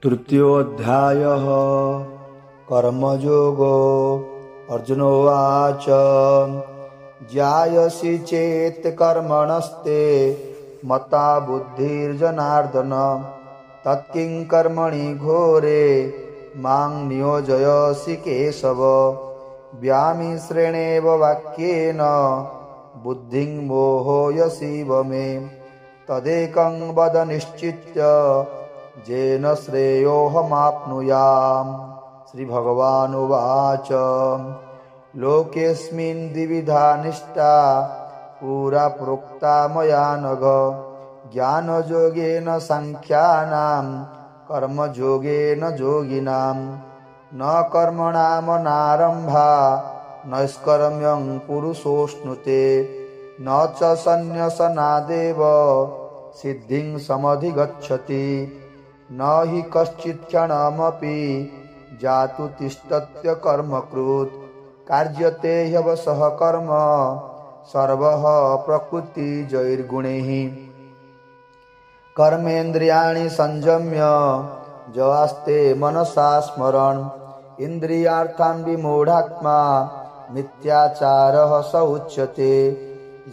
तृतीयोऽध्यायः कर्मयोगो। अर्जुनोवाच ज्ञायसि चेत् कर्मणस्ते मता बुद्धिर्जनार्दन तत्किं कर्मणि घोरे मां नियोजयसि केशव। व्यामिश्रेणेव वाक्येन बुद्धिं मोहयसीव मे तदेकं वद निश्चित्य येन श्रेयोऽहमाप्नुयाम्। श्रीभगवानुवाच लोकेऽस्मिन् द्विविधा निष्ठा पुरा प्रोक्ता मया नघ। ज्ञानयोगेन सांख्यानां कर्मयोगेन योगिनां। न कर्मणामनारम्भा नैष्कर्म्यं पुरुषोऽश्नुते न च सन्न्यसनादेव सिद्धिं समधिगच्छति। न हि कश्चित् क्षणमपि जातु तिष्ठत्य कर्मकृत् कार्यते ह्यवशः कर्म सर्वः प्रकृतिजैर्गुणैः। कर्मेन्द्रियाणि संयम्य जवास्ते मनसा स्मरन् इन्द्रियार्थान् विमूढात्मा मिथ्याचारः स उच्यते।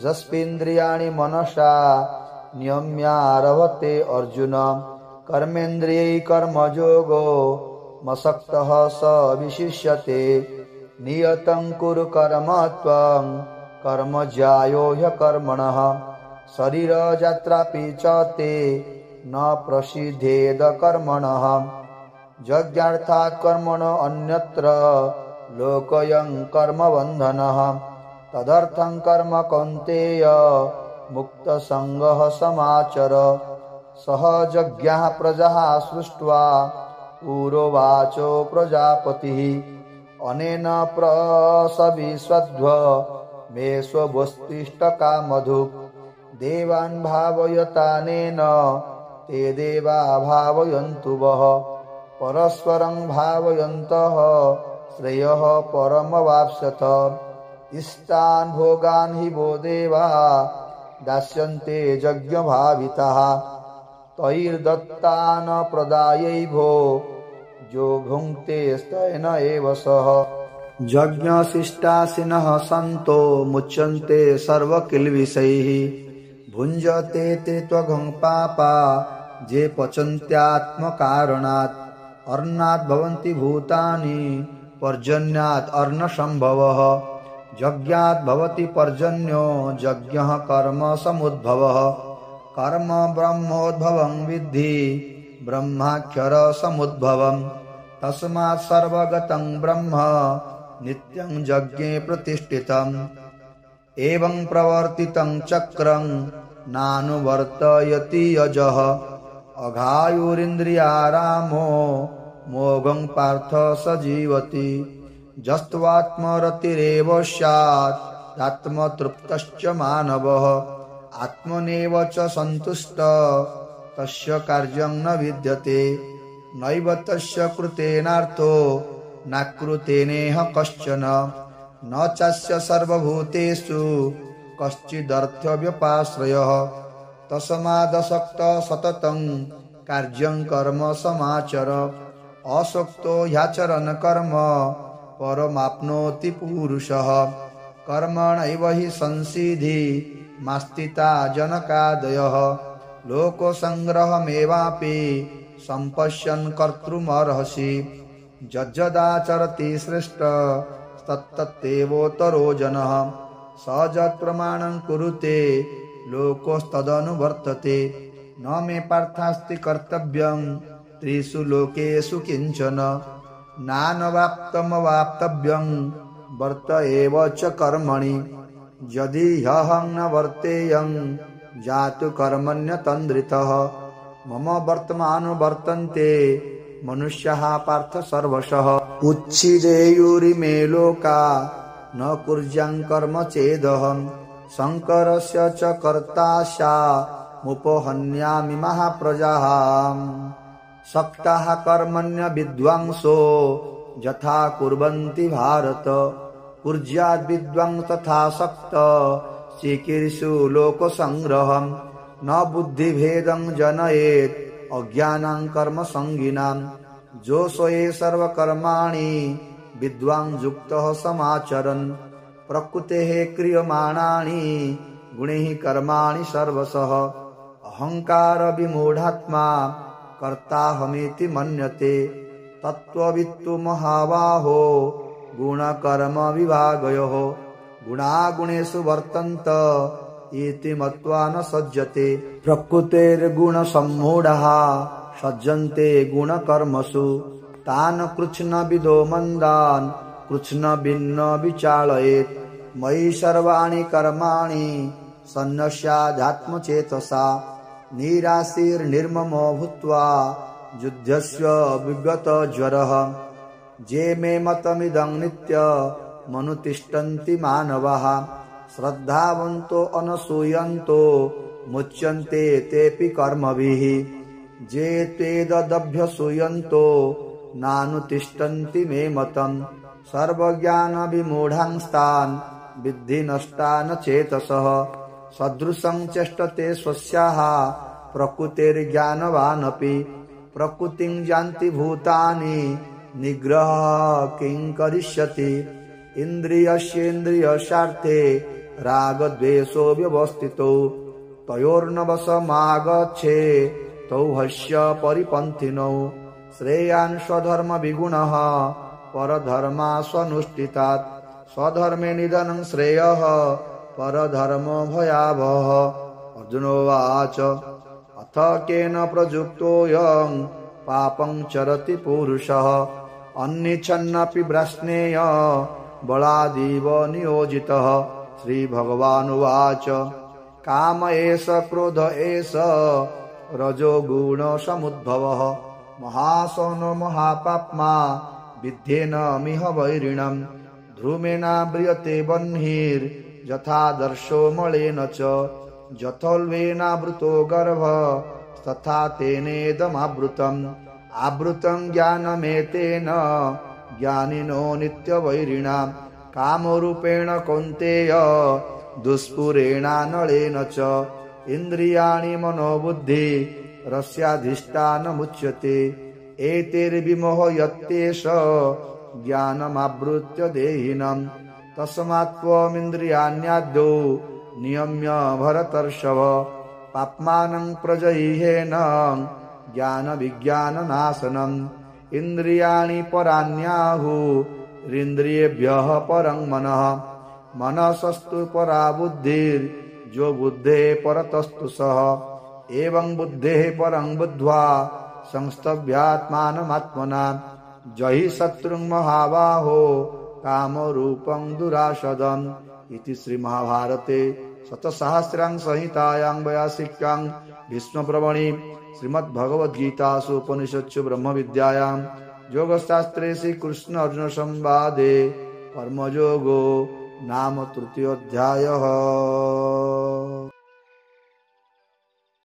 यस्मिन्द्रियाणि मनसा नियम्यारभते अर्जुन कर्मेन्द्रियै कर्मयोगो मसक्तः स विशिष्यते। नियतं कुरु कर्म त्वं कर्म ज्यायो ह्यकर्मणः शरीरयात्रापि च ते न प्रसिद्धेद कर्मणः। यज्ञार्थात् कर्मणो अन्यत्र लोकोऽयं कर्मबन्धनः तदर्थं कर्म कौन्तेय मुक्तसङ्गः समाचर। सहजज्ञः प्रजाः सृष्ट्वा पुरोवाचो प्रजापतिः अनेन प्रसविष्वध्व मे स्वस्तिष्ठकामधु। देवान् भावयतानेन ते देवा भावयन्तु वः परस्परं भावयन्तः श्रेयः परमवाप्स्यथ। इष्टान् भोगान् हि वो देवा दास्यन्ते यज्ञभाविताः तैर्दत्तान् प्रदायैभो जो भुङ्क्ते स्तेन एव सः। यज्ञशिष्टाशिनः सन्तो मुच्यन्ते सर्वकिल्बिषैः भुञ्जते ते त्वघं पापा ये पचन्त्यात्मकारणात्। अर्णात् भवन्ति भूतानि पर्जन्यात् अर्णसम्भवः यज्ञात् भवति पर्जन्यो यज्ञः कर्म समुद्भवः। कर्म ब्रह्मोद्भवं विद्धि ब्रह्माक्षर समुद्भवम् तस्मात् सर्वगतं ब्रह्म नित्यं यज्ञे प्रतिष्ठितम्। एवं प्रवर्तितं चक्रं नानुवर्तयति यजः अघायुरिन्द्रियारामो मोघं पार्थ स जीवति। यस्त्वात्मरतिरेव स्यात् आत्मतृप्तश्च मानवः आत्मनेव च सन्तुष्टः तस्य कार्यं न विद्यते। नैव तस्य कृतेनार्थो नाकृतेनेह कश्चन न चास्य सर्वभूतेषु कश्चिदर्थव्यपाश्रयः। तस्मादसक्तः सततं कार्यं कर्म समाचर असक्तो ह्याचरन् कर्म परमाप्नोति पुरुषः। कर्मणैव हि संसिद्धि मास्तिता जनकादयः लोकसंग्रहमेवापि सम्पश्यन् कर्तुमर्हसि। यज्जदाचरति श्रेष्ठः तत्तत्तेवोत्तरो जनः स यत्प्रमाणं कुरुते लोकस्तदनुवर्तते। न मे पार्थास्ति कर्तव्यं त्रिषु लोकेषु किञ्चन नानवाप्तमवाप्तव्यं वर्त एव च कर्मणि। यदि ह्यहं न वर्तेयं जातु कर्मण्यतन्द्रितः। मम वर्तमानो वर्तन्ते मनुष्याः पार्थ सर्वशः। उच्छिदेयुरिमे लोका न कुर्यां कर्म चेदहं शङ्करस्य च कर्ता स्यामुपहन्यामि महाप्रजाः। सक्ताः कर्मण्य विद्वांसो यथा कुर्वन्ति भारत कुर्याद् विद्वांस तथा सक्तः चिकीर्षु लोकसंग्रहम्। न बुद्धिभेदं जनयेत् अज्ञानां कर्म संगिनां जोषये सर्वकर्माणि विद्वान् युक्तः समाचरन् प्रकृतेः क्रियमाणानि गुणैः कर्माणि सर्वशः अहंकार विमूढात्मा कर्ताहमेति मन्यते तत्त्ववित्तु महाबाहो गुणकर्म विभागयोः गुणागुणेषु वर्तन्त इति मत्वा न सज्जते प्रकृतेर्गुणसम्मूढः सज्जन्ते गुणकर्मसु तान् कृच्छ्नविदो मन्दान् कृच्छ्नभिन्न विचालयेत् मयि सर्वाणि कर्माणि सन्न्यस्याध्यात्मचेतसा निराशीर्निर्ममो भूत्वा युद्धस्य विगतज्वरः जे मे मतमिदं नित्यमनुतिष्ठन्ति मानवाः श्रद्धावन्तो अनसूयन्तो मुच्यन्ते तेऽपि कर्मभिः जे त्वेदभ्यसूयन्तो नानुतिष्ठन्ति मे मतम् सर्वज्ञानविमूढांस्तान् विद्धि नष्टान् चेतसः सदृशं चेष्टते स्वस्याः प्रकृतेर्ज्ञानवानपि प्रकृतिं जानति भूतानि निग्रह किं करिष्यति इन्द्रियस्येन्द्रियस्यार्थे रागद्वेषो व्यवस्थितो तयोर्नवशमागच्छे तौ ह्यस्य परिपन्थिनौ श्रेयान् स्वधर्मविगुणः परधर्मास्वनुष्ठितात् स्वधर्मे निधनं श्रेयः परधर्मो भयावहः अर्जुनोवाच अथ केन प्रयुक्तोऽयं पापं चरति पुरुषः अन्निच्छन्नपि ब्रह्मण्येय बलादिव नियोजितः श्रीभगवानुवाच काम एष क्रोध एष रजोगुणसमुद्भवः महासनो महापाप्मा विद्धेनमिह वैरिणम् ध्रुमेणाव्रियते बह्निर्यथादर्शो मलेन च जथोल्बेनावृतो गर्भः तथा तेनेदमावृतम् आवृतं ज्ञानमेतेन ज्ञानिनो नित्यवैरिणा कामरूपेण कौन्तेय दुष्पुरेणानलेन च इन्द्रियाणि मनोबुद्धि रस्याधिष्ठानमुच्यते एतैर्विमोहयत्येष ज्ञानमावृत्य देहिनम् तस्मात् त्वमिन्द्रियाण्याद्यौ नियम्य भरतर्षभ पाप्मानं प्रजह्येन ज्ञानविज्ञाननाशनम् इन्द्रियाणि पराण्याहुरिन्द्रियेभ्यः परं मनः मनसस्तु परा बुद्धिर्यो बुद्धेः परतस्तु सः एवं बुद्धेः परं बुद्ध्वा संस्तभ्यात्मानमात्मना जहि शत्रुं महाबाहो कामरूपं दुराशदम् इति श्रीमहाभारते शतसहस्रां संहितायां 82 भीष्मपर्वणि श्रीमद्भगवद्गीतासु उपनिषत्सु ब्रह्मविद्यायां योगशास्त्रे श्रीकृष्ण अर्जुन संवादे कर्मयोगो नाम तृतीयोऽध्यायः।